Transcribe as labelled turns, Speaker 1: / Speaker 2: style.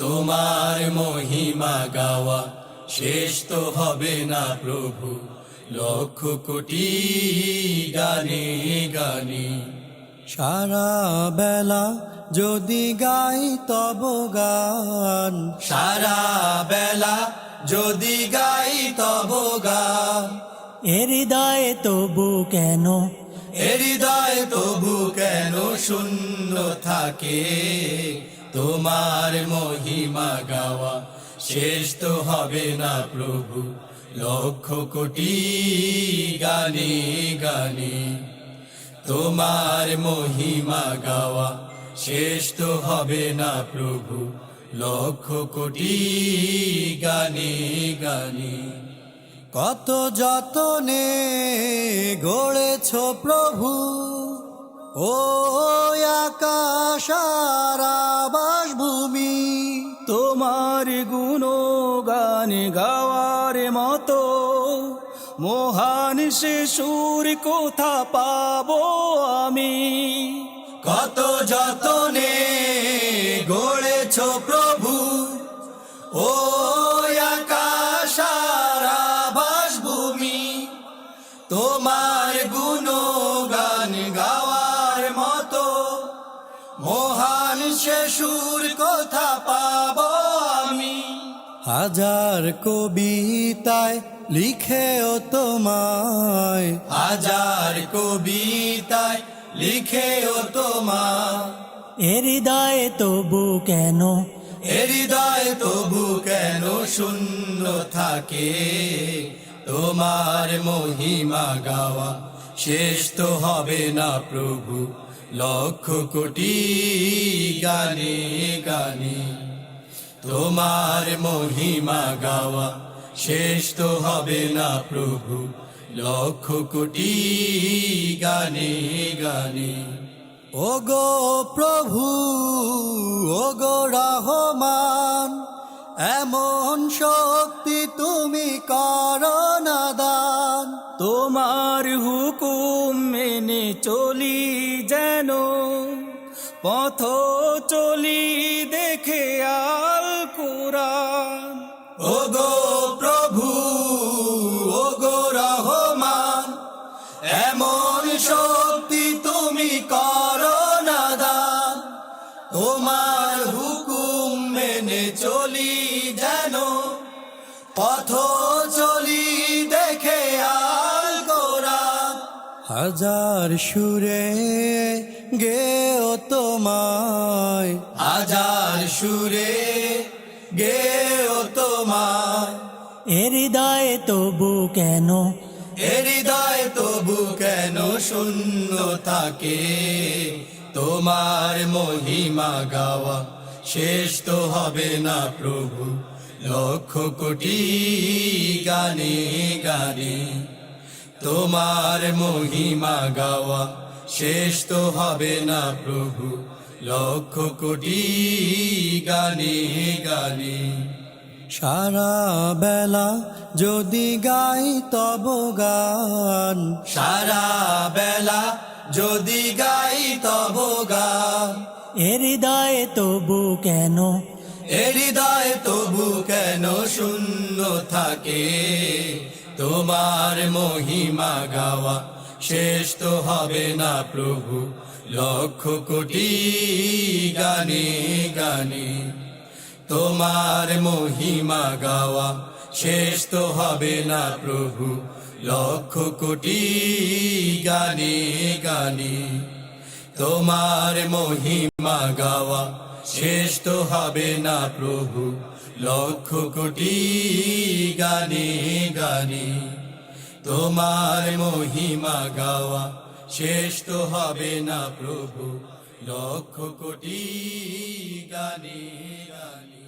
Speaker 1: তোমার মহিমা গাওয়া শেষ তো হবে না প্রভু, লক্ষ কোটি গানে গানে।
Speaker 2: সারা বেলা যদি গাই তব গান,
Speaker 1: সারা বেলা যদি গাই তব গান,
Speaker 2: এ হৃদয়ে তবু কেন,
Speaker 1: এ হৃদয় তবু কেন শূন্য থাকে? তোমার মহিমা গাওয়া শেষ তো হবে না প্রভু, লক্ষ কোটি গানে গানে। তোমার মহিমা গাওয়া শেষ তো হবে না প্রভু, লক্ষ কোটি গানে গানে।
Speaker 2: কত যতনে গড়েছ প্রভু, ও আকাশ আর আবাসভূমি, তোমার গুণগান গাওয়ার মতো মহান সে সুর কোথা পাবো আমি।
Speaker 1: কত যতনে গড়েছ প্রভু, ও আকাশ আর আবাসভূমি, তোমার গুণগান গাওয়ার মতো মহান সে সুর কোথা পাবো আমি।
Speaker 2: হাজার কবিতায় লিখেও তোমায়,
Speaker 1: হাজার কবিতায় লিখেও তোমার,
Speaker 2: এ হৃদয়ে তবু কেন,
Speaker 1: এ হৃদয় তবু কেন শূন্য থাকে? তোমার মহিমা গাওয়া শেষ তো হবে না প্রভু, লক্ষ কোটি গানে গানে। তোমার মহিমা গাওয়া শেষ তো হবে না প্রভু, লক্ষ কোটি গানে গানে।
Speaker 2: ওগো প্রভু, ওগো রহমান, এমন শক্তি তুমি করো না দান। তোমার হুকুম মেনে চলি যেন, পথ চলি দেখে আল কুরআন।
Speaker 1: ওগো প্রভু, ওগো রহমান, এমন শক্তি তুমি করো না দান। তোমার হুকুম মেনে চলি যেন, পথ চলি দেখে আল কোরআন।
Speaker 2: হাজার সুরে গেও তোমায়,
Speaker 1: হাজার সুরে গেও তোমায়,
Speaker 2: এ হৃদয়ে তবু কেন,
Speaker 1: এ হৃদয় তবু কেন শূন্য থাকে? তোমার মহিমা গাওয়া শেষ তো হবে না প্রভু, লক্ষ কোটি গানে গানে। তোমার মহিমা গাওয়া শেষ তো হবে না প্রভু, লক্ষ কোটি গানে গানে।
Speaker 2: সারা বেলা যদি গাই তব গান,
Speaker 1: সারা বেলা যদি গাই তব গান,
Speaker 2: এ হৃদয়ে তবু কেন,
Speaker 1: এ হৃদয় তবু কেন শূন্য থাকে? তোমার মহিমা গাওয়া শেষ তো হবে না প্রভু, লক্ষ কোটি গানে গানে। তোমার মহিমা গাওয়া শেষ তো হবে না প্রভু, লক্ষ কোটি গানে গানে। তোমার মহিমা গাওয়া শেষ তো হবে না প্রভু, লক্ষ কোটি গানে গানে। তোমার মহিমা গাওয়া শেষ তো হবে না প্রভু, লক্ষ কোটি গানে গানে।